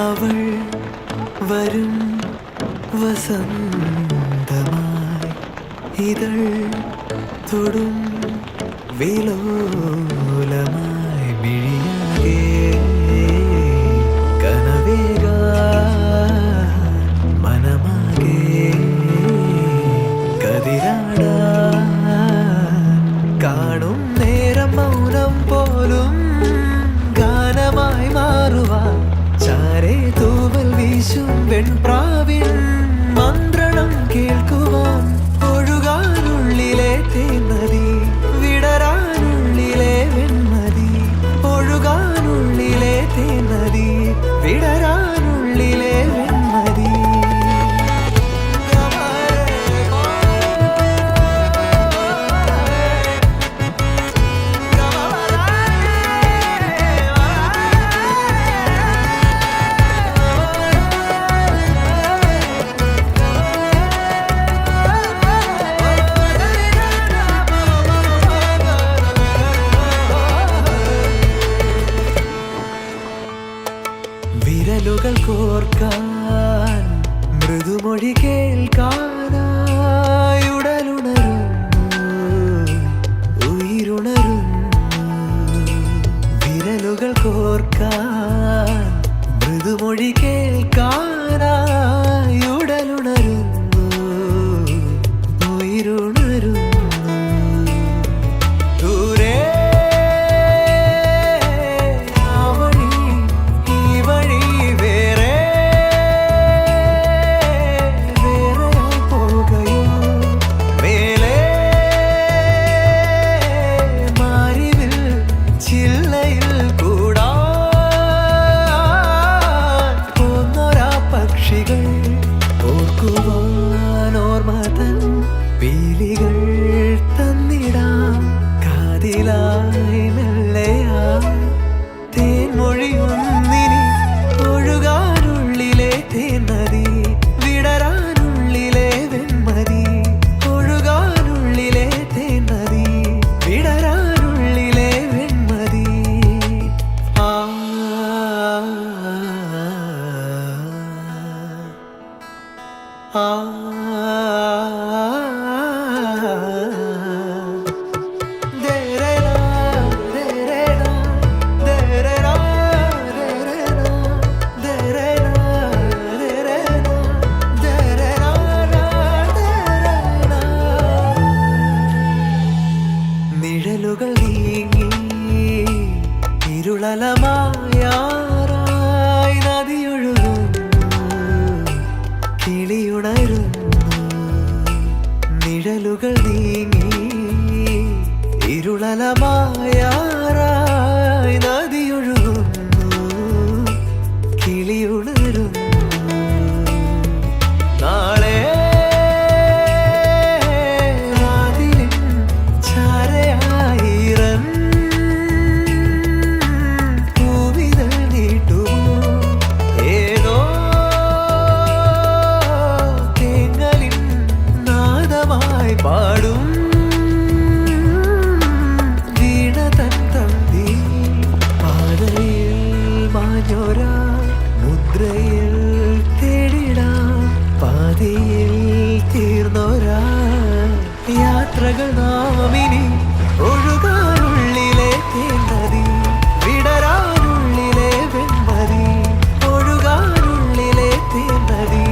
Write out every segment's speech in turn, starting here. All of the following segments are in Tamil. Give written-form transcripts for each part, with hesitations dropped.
അവൾ വരും വസന്തമായി ഇതൾ തൊടും വിലോലമായി മിഴിയാകെ കനവേക മനമാകെ കതിരാട കാണും നേരം മൗനം പോലും ഗാനമായി മാറുവാൻ ചാരേ തൂവൽ വീശും വെൺപ്രാവിൻ മന്ത്രണം കേൾക്കുവാൻ ഒഴുകാനുള്ളിലെ തേന്നതി വിടരാനുള്ളിലെ വെൺമതി ഒഴുകാനുള്ളിലെ തേന്നതി വിടരാനുള്ളിലെ വെൺമതി വിരലുകൾ കോർക്കാൻ മൃദുമൊഴി കേൾക്കാനായി ഉടലുണരുന്നു ഉயிருണരുന്നു വിരലുകൾ കോർക്കാൻ മൃദുമൊഴി കേൾക്കാനായി ഉടലുണരുന്നു ഉയിരുണരുന്നു ഓർമ്മതൻ പീലികൾ തന്നിടാം കാതിലായി മെല്ലയാ തേൻമൊഴിയൊന്നിനി ഒഴുകാനുള്ളിലെ തേന്നതി വിടരാനുള്ളിലെ വെൺമതി ഒഴുകാനുള്ളിലെ തേന്നതി വിടരാനുള്ളിലെ വെൺമതി ആ നിഴലുകൾ നീങ്ങി ഇരുളലമായാറായി നദിയൊഴുകുന്നു കിളിയുണരുന്നു നിഴലുകൾ നീങ്ങി ഇരുളലമായാറായി നദിയൊഴുകുന്നു കിളിയുണരുന്നു നാളെ പാടും വീണതൻ തന്തി പാതയിൽ മാഞ്ഞോരാ മുദ്രയിൽ തേടിടാം പാതയിൽ തീർന്നോരാ യാത്രകൾ നാമിനി ഒഴുകാനുള്ളിലെ തേന്നതി വിടരാനുള്ളിലെ വെൺമതി ഒഴുകാനുള്ളിലെ തേന്നതി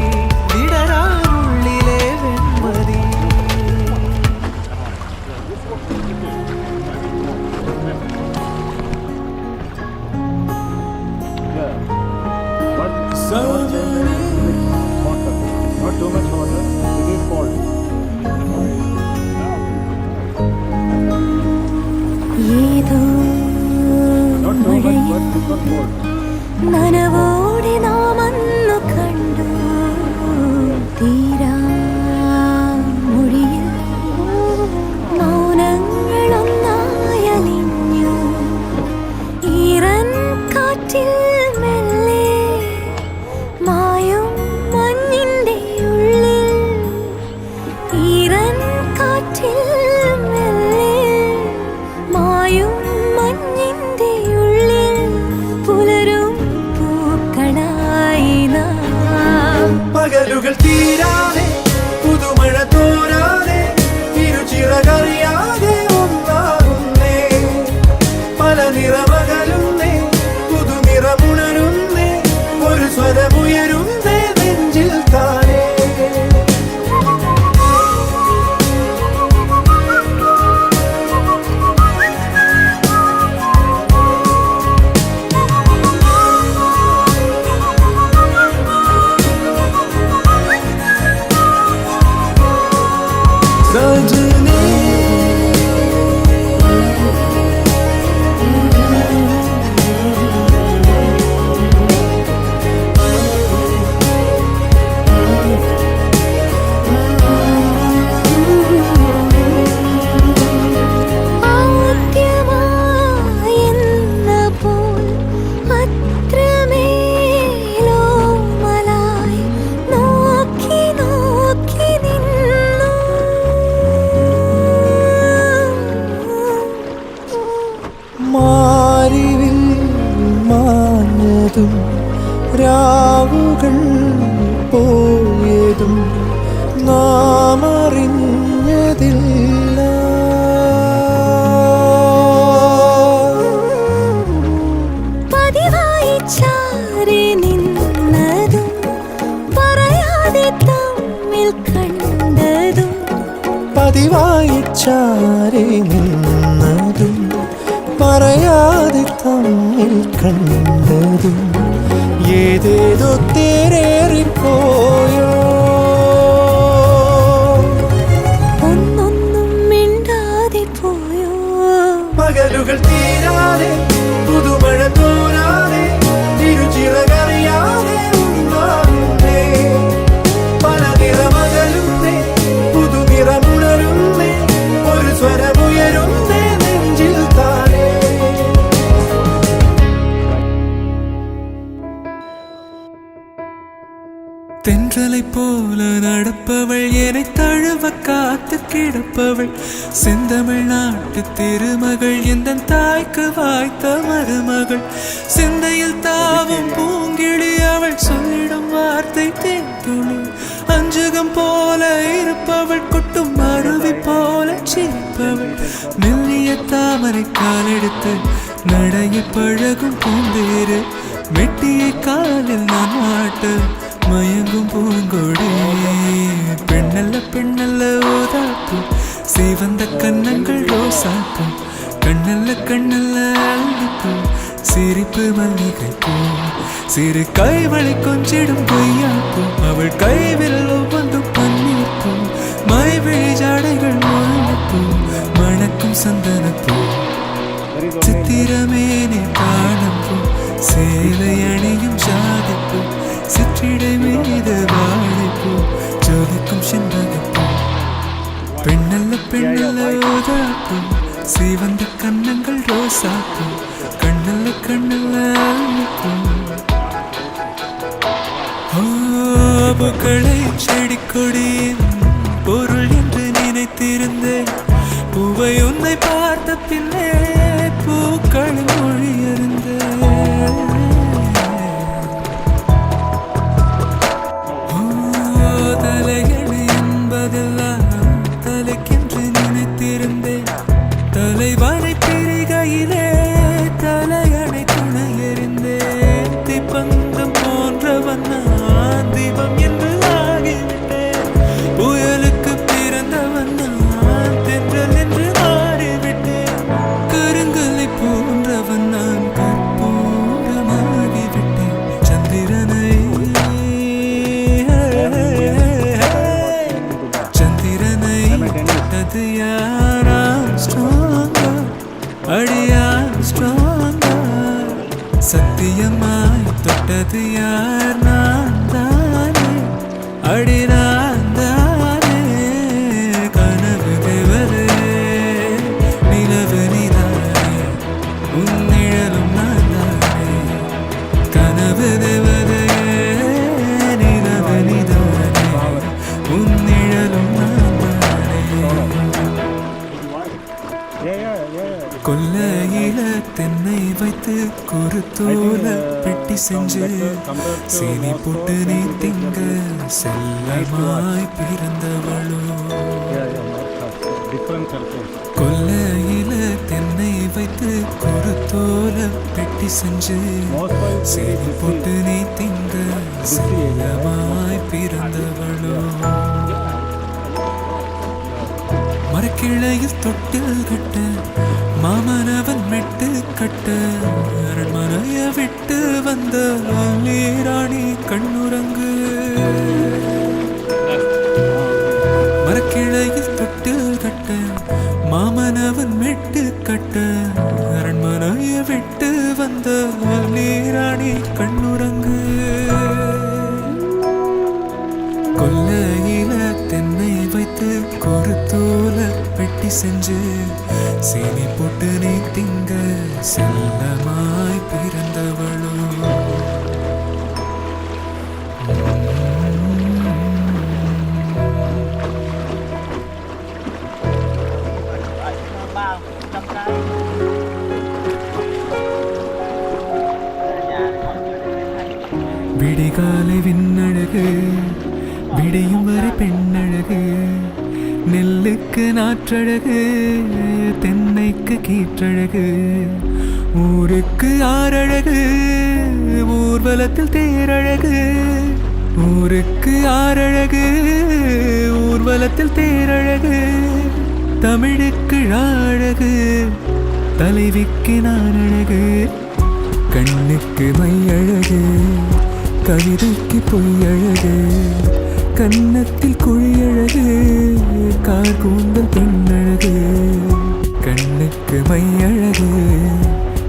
വിടരാനുള്ളിലെ വെൺമതി Suddenly too much water, it will fall. ഏതോ Not too much, but it will fall. നനവോടെ നാം അന്നു കണ്ടു തീരാ മൊഴിയിൽ മൗനങ്ങളൊന്നായലിഞ്ഞു ഈറൻ കാറ്റിൽ മെല്ലെ മായും മഞ്ഞിൻ്റെ ഉള്ളിൽ ഈറൻ കാറ്റിൽ മെല്ലെ മായും മഞ്ഞിൻ്റെ ഉള്ളിൽ പുലരും പൂക്കളായി നാം പകലുകൾ തീരാതെ പുതുമഴ തോരാതെ ഇരുചിറകറിയാതെ ഒന്നാകുന്നേ പല നിറമകലുന്നേ പുതുനിറമുണരുന്നേ ഒരു സ്വരമുയരുന്നേ നെഞ്ചിൽ താനേ സജനേ ആദ്യമായെന്ന പോൽ അത്രമേലോമലായി നോക്കി നോക്കി നിന്നു മാറിവിൽ മാഞ്ഞതും രാവുകൾ പോയതും നാം അറിഞ്ഞതില്ല പതിവായി ചാരി നിന്നതും പറയാതെ തമ്മിൽ കണ്ടതും പതിവായി ചാരി നിന്നതും പറയാതെ തമ്മിൽ കണ്ടതും ഏതേതോ തേരേറിപ്പോയോ ഒന്നൊന്നും മിണ്ടാതെ പോയോ പകലുകൾ തീരാതെ പുതുമഴ തോരാതെ ഇരുചിറകറിയാതെ ഒന്നാകുന്നേ പല നിറമകലുന്നേ പുതുനിറമുണരുന്നേ ഒരു സ്വരമുയരുന്നേ നെഞ്ചിൽ താനേ தென்றலை போல நடப்பவள் என்னை தழுவ காத்து கிடப்பவள் செந்தமிழ் நாட்டு திருமகள் எந்த தாய்க்கு வாய்த்த மருமகள் சிந்தையில் தாவும் பூங்கிழி அவள் சொல்லிடும் வார்த்தை தேன்துளி அஞ்சுகம் போல இருப்பவள் கொட்டும் அருவி போல சிரிப்பவள் மெல்லிய தாமரை காலெடுத்து நடைய பழகும் பூந்தேறு மெட்டிய காலில் நான் மாட்டு மயங்கும் பூங்கொடி பெண்ணல்ல பெண்ணல்ல ஓதாப்பு சிவந்த கண்ணங்கள் ரோசாப்பு கண்ணல்ல கண்ணல்ல அள்ளிப்பூ சிரிப்பு மல்லிகை பூ சிறு கைவளை கொஞ்சிடும் பொய்யாப்பூ அவள் கைவில் ஒவ்வொன்றும் பன்னீர்ப்பூ மைவிழி ஜாடைகள் முள்ளிப்பூ மணக்கும் சந்தனப்பூ சித்திரமேனே காணப்பூ சேலை அணியும் ஜாதிப்பூ சிற்றிடை மீது வாழைப்பூ ஜோதிக்கும் செண்பகப்பூ பெண்ணல்ல பெண்ணல்ல ஓதாப்பூ சிவந்த கண்ணங்கள் ரோசாப்பூ கண்ணல்ல கண்ணல்ல அள்ளிப்பூ பூக்களை செடி கொடியின் பொருள் என்று நினைத்திருந்தேன் பூவை உன்னை பார்த்த பின்னே பூக்கள் மொழியறிந்தேன் தலையணை என்பதெல்லாம் தலைக்கென்று நினைத்திருந்தேன் தலைவனை பிரிகையிலே தலையணை துணை எறிந்தேன் திப்பந்தம் போன்றவன் நான் தீபம் என்று ஆகிவிட்டேன் தொட்டது யார்? நான் தானே, அடி நான் தானே. கனவு தேவதே, நிலவு நீதானே, உன் நிழலும் நான் தானே. கனவு தேவதே, நிலவு நீதானே, உன் நிழலும் நான் தானே. கொல்லையில தென்னை வைத்து குருத்தோல பெட்டி செஞ்சு சீனி போட்டு நீ திங்க செல்லமாய் பிறந்தவளோ. கொல்லையில தென்னை வைத்து குருத்தோல பெட்டி செஞ்சு சீனி போட்டு நீ திங்க செல்லமாய் பிறந்தவளோ. மரக்கிளையில் தொட்டில் கட்ட மாமனவன் மெட்டு கட்ட அரண்மனைய விட்டு வந்த நீராணி கண்ணுறங்கு. மரக்கிளையில் தொட்டில் கட்ட மாமனவன் மெட்டு கட்ட அரண்மனைய விட்டு வந்த நீராணி கண்ணுறங்கு. கொல்லையில தென்னை வைத்து குருத்தோல பெட்டி செஞ்சு சீனி போட்டு நீ திங்க செல்லமாய் பிறந்தவளோ. விடிகாலை விண்ணழகு, விடியும் வரை பெண்ணழகு. நெல்லுக்கு நாற்றழகு, தென்னைக்கு கீற்றழகு. ஊருக்கு ஆறழகு, ஊர்வலத்தில் தேரழகு. ஊருக்கு ஆறழகு, ஊர்வலத்தில் தேரழகு. தமிழுக்கு அழகு, தலைவிக்கு நான் அழகு. கண்ணுக்கு மையழகு, கவிதைக்கு பொய்யழகு. கன்னத்தில் குழியழகு, கார் கூந்தல் பெண்ணழகு. கண்ணுக்கு மையழகு,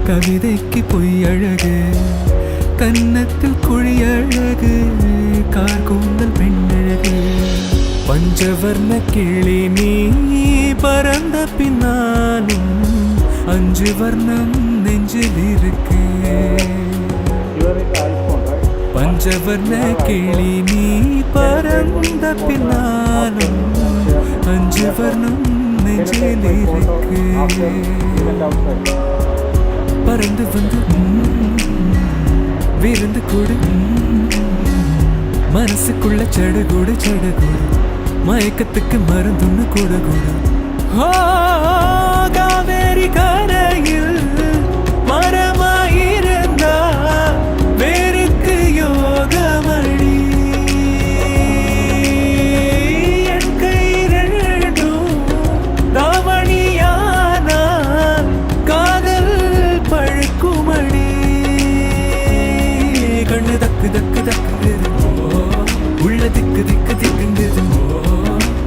கவிதைக்கு பொய்யழகு. கன்னத்தில் குழியழகு, கார் கூந்தல் பெண்ணழகு. பஞ்சவர்ண கிளி நீ பறந்த பின்னாலும் 5 வர்ணம் நெஞ்சில் இருக்கு. பஞ்சவர்ண கிளி நீ பறந்த பின்னாலும் 5 வர்ணம் நெஞ்சில் இருக்கு. பறந்து வந்து விருந்து கொடு, மனசுக்குள்ள சடுகுடு சடுகுடு. மயக்கத்துக்கு மருந்துன்னு கொடு கொடு. காவேரி கரையில் மரமாயிருந்தா வேருக்கு யோகமடி. என் கை ரெண்டும் தாவணியானா காதல் பழுக்குமடி. கண்ணு தக்கு தக்கு தக்குது, உள்ள திக்கு திக்கு திக்குங்குது.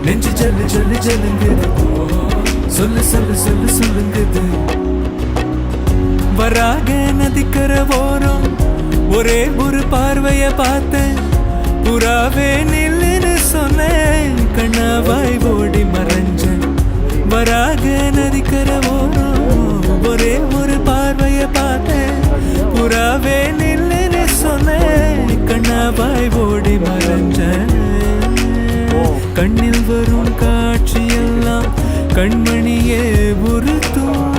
நெஞ்சு ஜல்லு ஜல்லு ஜல்லுங்குது, சொல்லு சொல்லு சொல்லு சொல்லுங்குது. வராக நதிக்கர ஓரம் ஒரே ஒரு பார்வைய பார்த்தேன். புறாவே நில்லுன்னு சொன்னேன், கண்ணாவாய் ஓடி மறைஞ்சேன். வராக நதிக்கர ஓரம் ஒரே ஒரு பார்வைய பார்த்தேன். புறாவே நில்லுன்னு சொன்னேன், கண்ணாவாய் ஓடி மறைஞ்சேன். கண்ணில் வரும் காட்சியெல்லாம் கண்மணியே உறுத்தும்.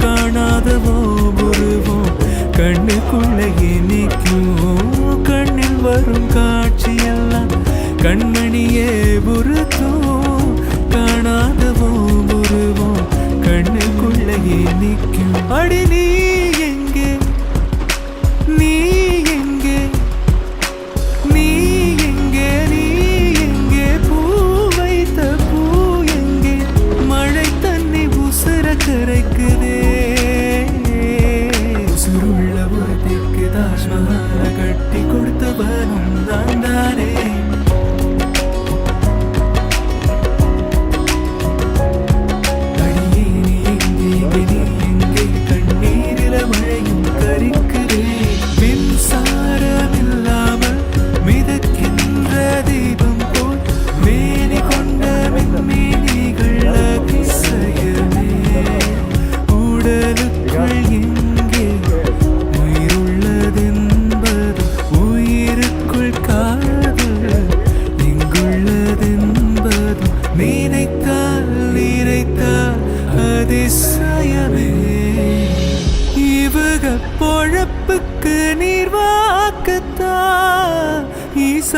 காணாதவோ உருவோம் கண்ணுக்குள்ளே நிற்கும். கண்ணில் வரும் காட்சியெல்லாம் கண்மணியே உறுத்தும். காணாதவோ உருவோம் கண்ணுக்குள்ளே நிற்கும். அடி நீ எங்கே, நீ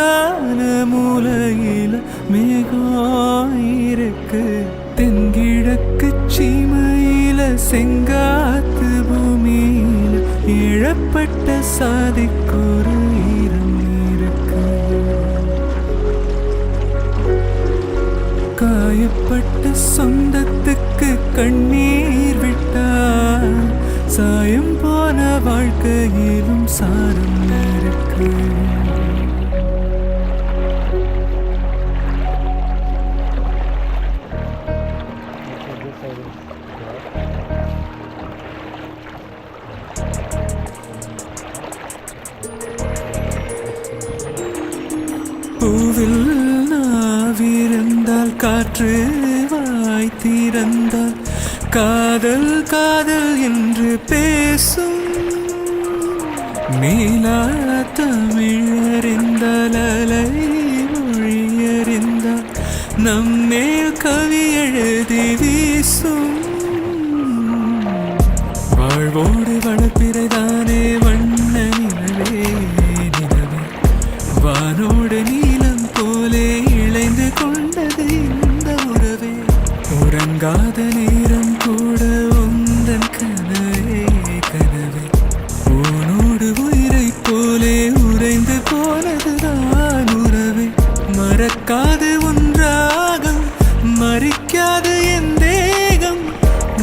ஈசான மூலையில மேகம் இருக்கு. தென்கிழக்கு சீமையில செங்காத்து பூமியில இழப்பட்ட சாதிக்கொரு ஈரம் இருக்கு. காயப்பட்ட சொந்தத்துக்கு கண்ணீர் விட்டா சாயம் போன வாழ்க்கையிலும் சாரம் இருக்கு. பூவில் நாவிருந்தால் காற்று வாய் திறந்தால் காதல் காதல் என்று பேசும். நீலா தமிழறிந்தால் அலை மொழியறிந்தால் நம்மேல் கவி எழுதி வீசும். வாழ்வோடு வளர்ப்பிறைதானே வண்ண நிலவே நிலவே வானோடு நீலம் போலே இழைந்து கொண்டது இந்த உறவே. உறங்காத நேரம் கூட உந்தன் கனவே கனவே உனோடு உயிரை போலே உறைந்து போனதுதான் உறவே. மறக்காது ஒன்றாகம் மறிக்காது என் தேகம்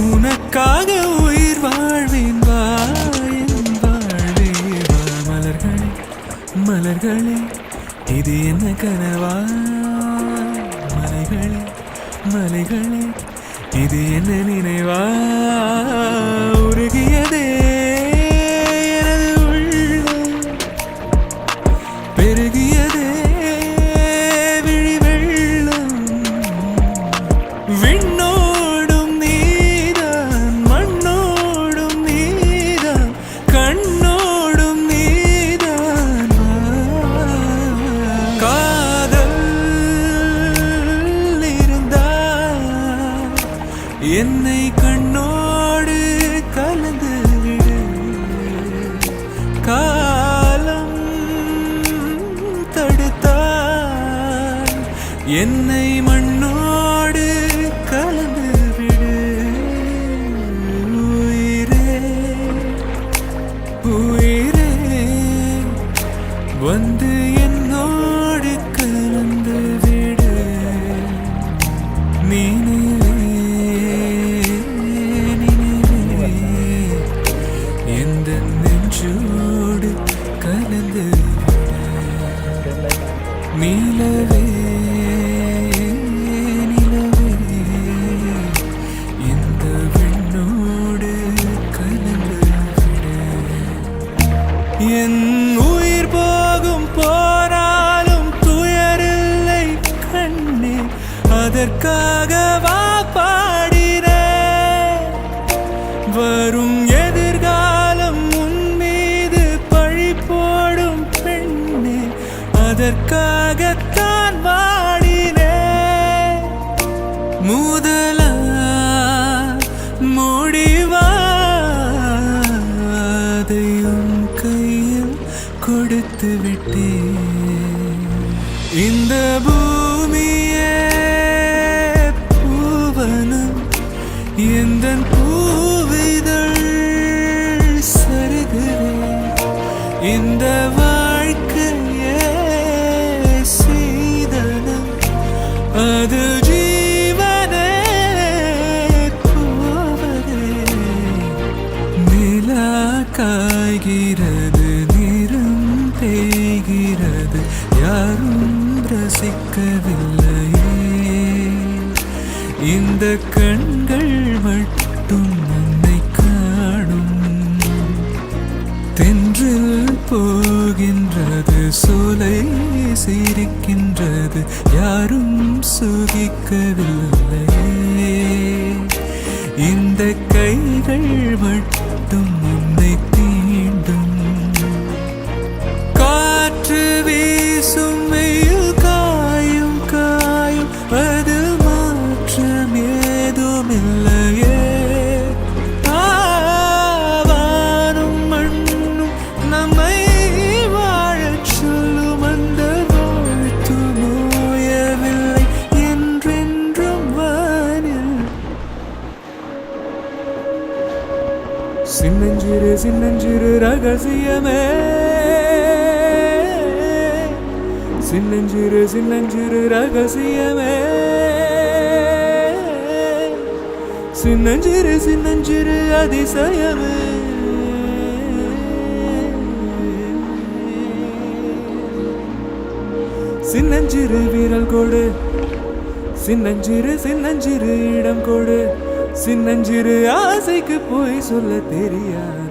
உனக்காக உயிர் வாழ்வேன் வா என் வாழ்வே வா. மலர்களே மலர்களே இது என்ன கனவா? மலைகளே மலைகளே இது என்ன நினைவா? உருகியதே எனது உள்ளம், பெருகியதே விழி வெள்ளம். விண்ணோடும் நீதான் மண்ணோடும் நீதான் கண்ணோடும் நீதான். காதல் இருந்தால் என்னை கண்ணோடு கலந்து விடு. காலம் தடுத்தால் என்னை மண்ணோடு கலந்து விடு. உயிரே உயிரே வந்து என்னோடு கலந்து விடு. நினைவே நினைவே எந்த நெஞ்சோடு கலந்து விடு. நிலவே நிலவே இந்த விண்ணோடு கலந்து விடு. என் உயிர் போகும் போனாலும் துயரில்லை கண்ணே அதற்காக வா பாடினேன். வரும் எதிர்காலம் உன் மீது பழி போடும் பெண்ணே அதற்காகத்தான் வாடினேன். முதலா முடிவா அதை உன் கையில் கொடுத்து விட்டேன். இந்த பூமியே பூவனம் எந்தன் பூவிதழ் சருகிறேன். இந்த வாழ்க்கையே சீதனம் அது ஜீவனே போவதே. நிலா காய்கிறது நிறம் தேய்கிறது யாரும் ரசிக்கவில்லையே. இந்த கண்கள் மட்டும் உன்னை காணும். தென்றல் போகின்றது சோலை சிரிக்கின்றது யாரும் சுகிக்கவில்லையே. இந்த கைகள் மட்டும் உன்னை தீண்டும். காற்று வீசும் வெயில் காயும் காயும் அதில் மாற்றம் ஏதும் இல்லையே. வானும் மண்ணும் நம்மை வாழச் சொல்லும் அந்த ரகசியமே சின்னஞ்சிறு சின்னஞ்சிறு ரகசியமே சின்னஞ்சிறு சின்னஞ்சிறு அதிசயமே சின்னஞ்சிறு வீரல் கொடு சின்னஞ்சிறு சின்னஞ்சிறு இடம் கொடு சின்னஞ்சிறு ஆசைக்கு போய் சொல்ல தெரியாது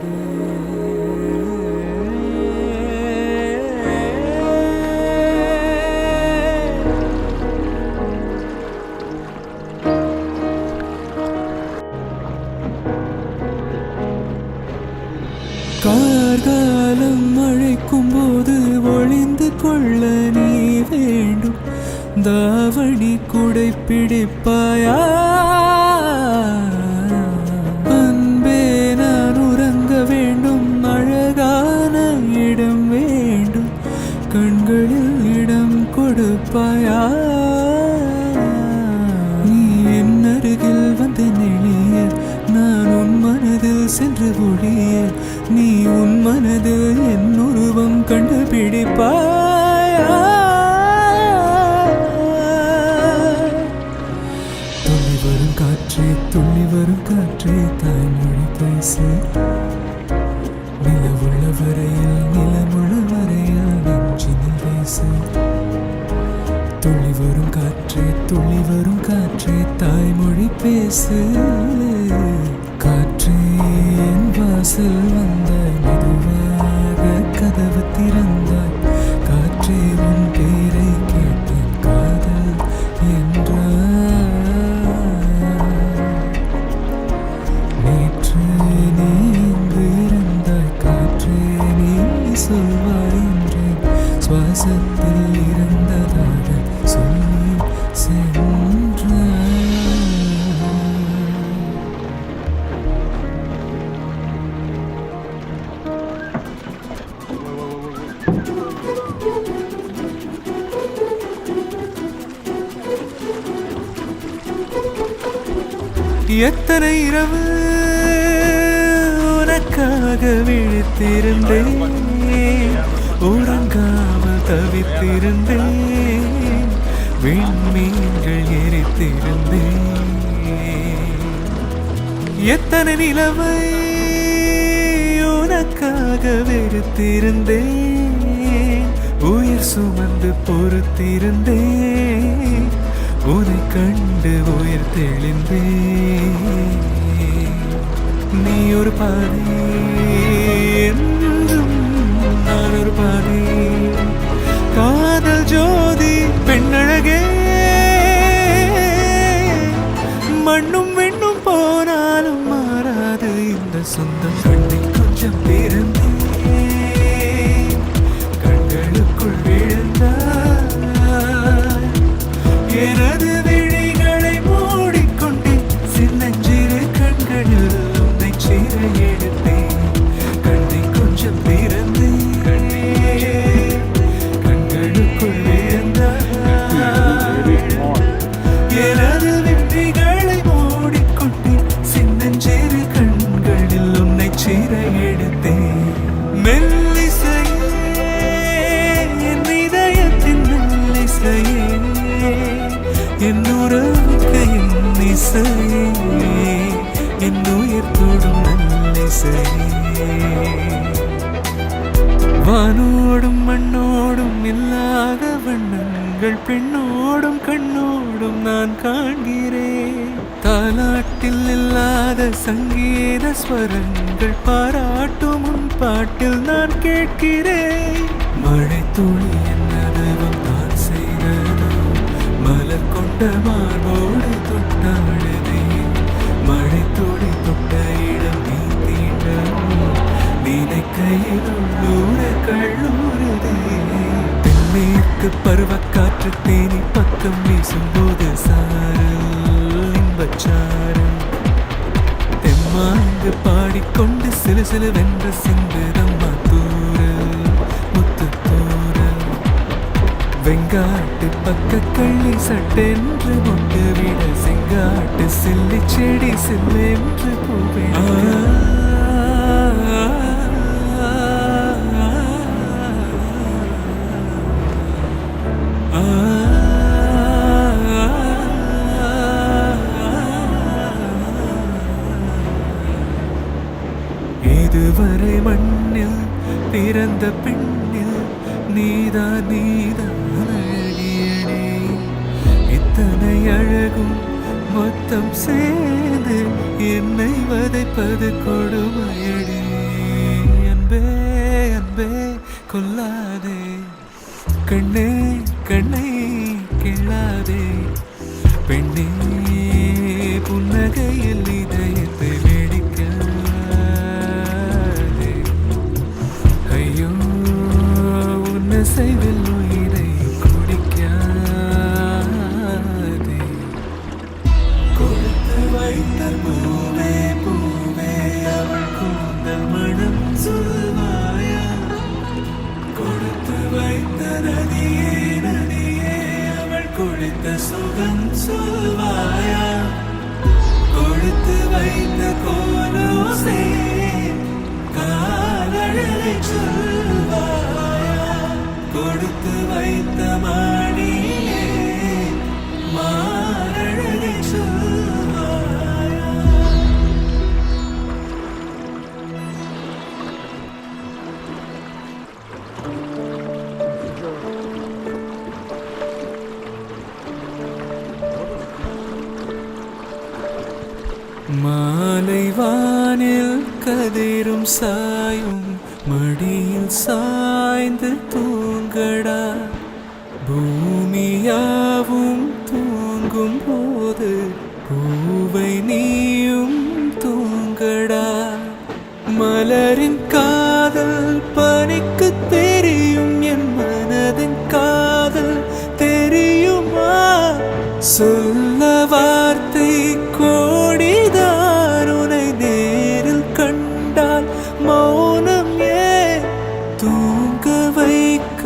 கார்காலம் அழைக்கும் போது ஒளிந்து கொள்ள நீ வேண்டும் தாவணி குடை பிடிப்பாயா அன்பே நான் உறங்க வேண்டும் அழகான இடம் வேண்டும் கண்களில் இடம் கொடுப்பாயா நீ என் அருகில் வந்து நெளிய நான் உன் மனதில் சென்று ஒழிய நீ உன் மனதில் என் உருவம் கண்டுபிடிப்பாயா துள்ளி வரும் காற்றே துள்ளி வரும் காற்றே தாய்மொழி பேசு நிலவுள்ள வரையில் நிலமுள்ள வரையில் நெஞ்சினில் பேசு துள்ளி வரும் காற்றே தாய்மொழி பேசு காற்றே என் வாசல் வந்தாய் மெதுவாக கதவு திறந்தாய் காற்றே உன் பேரை கேட்டேன் காதல் என்றாய் நேற்று நீ இங்கு இருந்தாய் காற்றே நீ சொல்வாய் என்றேன் சுவாசத்தில் இருந்ததாக சொல்லி சென்றாய் எத்தனை இரவு உனக்காக விழித்திருந்தேன் உறங்காமல் தவித்திருந்தேன் விண்மீன்கள் எரித்திருந்தேன் எத்தனை நிலவை உனக்காக வெறுத்திருந்தேன் உயிர் சுமந்து பொறுத்திருந்தேன் உன்னை கண்டு உயிர் தெளிந்தேன் நீ ஒரு பாதி என்றும் நான் ஒரு பாதி காதல் ஜோதி பெண்ணழகே மண்ணும் வெண்ணும் போனாலும் மாறாது இந்த சொந்தம் கண்ணில் கொஞ்சம் திறந்தேன் கண்களுக்குள் விழுந்தாய் எனது விழிகளை மூடிக்கொண்டேன் சின்னஞ்சிறு கண்களில் உன்னை சீர எடுத்தேன் கண்ணை கொஞ்சம் திறந்தேன் கண்களுக்குள் விழுந்தாய் எனது விழிகளை மூடிக்கொண்டேன் சின்னஞ்சிறு கண்களில் உன்னை சீர எடுத்தேன் மெல்லிசையே என் இதயத்தின் மெல்லிசையே என் உறவுக்கு என் இசையே என் உயிர் தொடும் நல்லிசையே வானோடும் மண்ணோடும் இல்லாத வண்ணங்கள் பெண்ணோடும் கண்ணோடும் நான் காண்கிறேன் தாலாட்டில் இல்லாத சங்கீத ஸ்வரங்கள் பாராட்டும் உன் பாட்டில் நான் கேட்கிறேன் மழை துளி என்னதவம் நான் செய்ததோ மலர் கொண்ட மார்போடு தொட்டாடுதே மழை துளி தொட்ட இடம் நீ தீண்டமோ நினைக்கையில் உள்ளூர கல்லூருதே தென்மேற்கு பருவக்காற்று தேனி பக்கம் வீசும்போது சாரல் இன்பச்சாரல் தெம்மாங்கு பாடிக்கொண்டு சிலு சிலு வென்ற சிந்துதம்மா தூரல் முத்து தூரல் வெங்காட்டு பக்க கள்ளி சட்டென்று மொட்டு விட செங்காட்டு சில்லி செடி சில்லென்று போவேன் நீதான் அழகியனே. இத்தனை அழகும் மொத்தம் சேர்ந்து என்னை வதைப்பது கொடுமையடி. அன்பே அன்பே கொல்லாதே, கண்ணே கண்ணை கிள்ளாதே, பெண்ணே புன்னகையில் இதயத்தை வெடிக்காதே. ஐயோ உன்னை செய்வில் உயிரை குடிக்காதே. கொடுத்து வைத்த பூவே பூவே அவள் கூந்தல் மனம் சொல்வாயா? கொடுத்து வைத்த நதியே நதியே அவள் குளித்த சுகம் சொல்வாயா? கொடுத்து வைத்த கோலோசே காதலை சொல்வாயா? கொடுத்து வைத்த மாடியே மாரழகை சொல்வாயா? மாலை வானில் கதிரும் சாயும் மடியில் சாய்ந்து தூங்கடா. பூமியாவும் தூங்கும் போது பூவை நீயும் தூங்கடா. மலரின் காதல் பனிக்கு தெரியும், என் மனதின் காதல் தெரியுமா? சொல்ல வார்த்தை கோடிதான், உனை நேரில் கண்டால் மௌனம் ஏன்? தூங்க வைக்க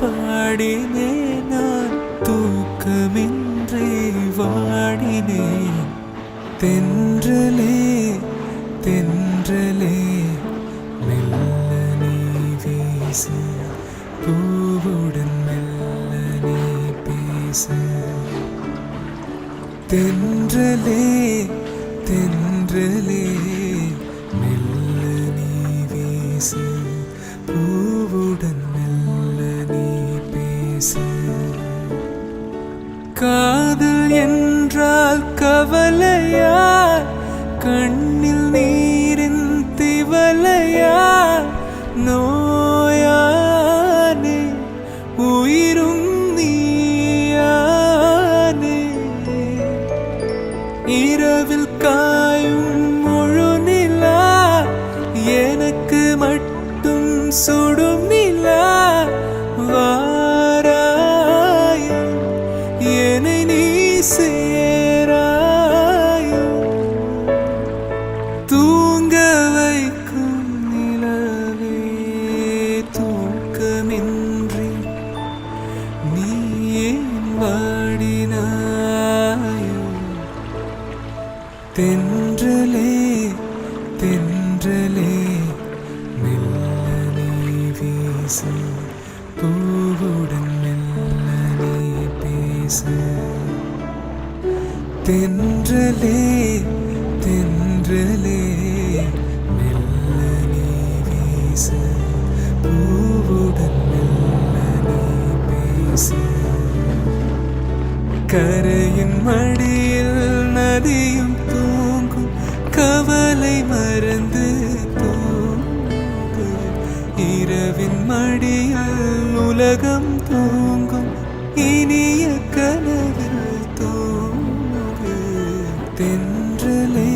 பாடினேன் நான், தூக்கமின்றி வாடினேன். தென்றலே தென்றலே மெல்ல நீ வீசு, பூவுடன் மெல்ல நீ பேசு. தென்றலே தென்றலே மெல்ல நீ வீசு, பூவுடன் மெல்ல நீ பேசு. காதல் என்றால் கவலையா? கண்ணில் நீரின் திவலையா? நோயானே உயிரும் நீயானே. இரவில் காயும் முழு நிலா, எனக்கு மட்டும் சுடும் நிலா. வாராயோ என்னை நீ சேராயோ? தூங்க வைக்கும் நிலவே தூக்கமின்றி நீ ஏன் வாடினாயோ? தென்றலே தென்றலே மெல்ல நீ வீசு, பூவுடன் மெல்ல நீ பேசு. தென்றலே தென்றலே மெல்ல நீ வீசு, பூவுடன் மெல்ல நீ பேசு. கரையின் மடியில் நதியும் தூங்கும், கவலை மறந்து தூங்கு. இரவின் மடியில் உலகம் தூங்கும், இனிய கனவில் தூங்கு. தென்றலே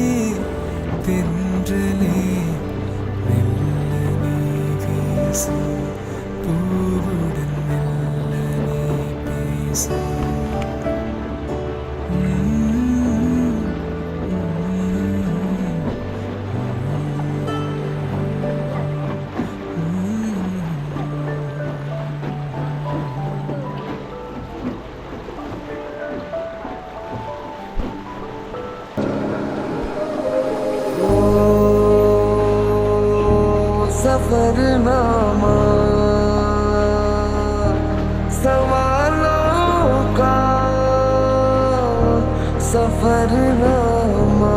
தென்றலே மெல்ல நீ வீசு, பூவுடன் மெல்ல நீ பேசு. सफरनामा सवालों का सफरनामा।